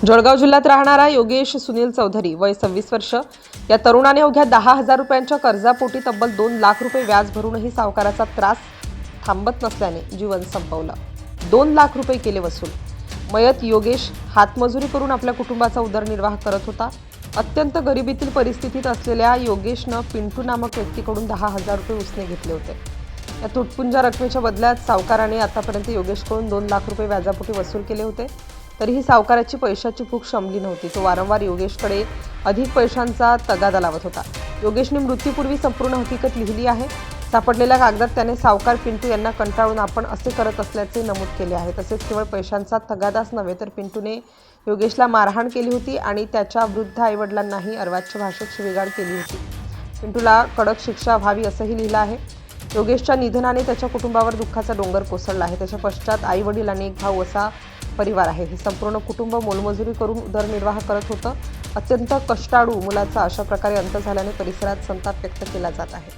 जळगाव जिल्ह्यात राहणारा योगेश सुनील चौधरी वय 26 वर्ष या तरुणाने अवघ्या 10,000 रुपयांच्या कर्जापोटी तब्बल 2 लाख रुपये व्याज भरूनही सावकाराचा त्रास थांबत नसल्याने जीवन संपवलं। 2 लाख रुपये केले वसूल। मयत योगेश हातमजुरी करून आपल्या कुटुंबाचा उदरनिर्वाह करत होता। अत्यंत गरिबीतील परिस्थितीत असलेल्या योगेशनं पिंटू नामक व्यक्तीकडून 10,000 रुपये उसने घेतले होते। या तुटपुंजा रकमेच्या बदल्यात सावकाराने आतापर्यंत योगेशकडून 2 लाख रुपये व्याजापोटी वसूल केले होते। तरीही सावकाराची पैशाची भूक शमली नव्हती। तो वारंवार योगेशकडे अधिक पैशांचा तगादा लावत होता। योगेशने मृत्यूपूर्वी संपूर्ण हकीकत लिहिली आहे। सापडलेल्या कागदात त्याने सावकार पिंटू यांना कंटाळून आपण असे करत असल्याचे नमूद केले आहे। तसेच केवळ पैशांचा तगादाच नव्हे तर पिंटूने योगेशला मारहाण केली होती आणि त्याच्या वृद्ध आईवडिलांनाही अर्वाच्य भाषेत शिवीगाळ केली होती। पिंटूला कडक शिक्षा व्हावी असंही लिहिलं आहे। योगेशच्या निधनाने त्याच्या कुटुंबावर दुःखाचा डोंगर कोसळला आहे। त्याच्या पश्चात आई वडील आणि एक भाऊ असा परिवार आहे। हे संपूर्ण कुटुंब मोलमजुरी करून उदरनिर्वाह करत होतं। अत्यंत कष्टाळू मुलाचा अशा प्रकारे अंत झाल्याने परिसरात संताप व्यक्त केला जात आहे।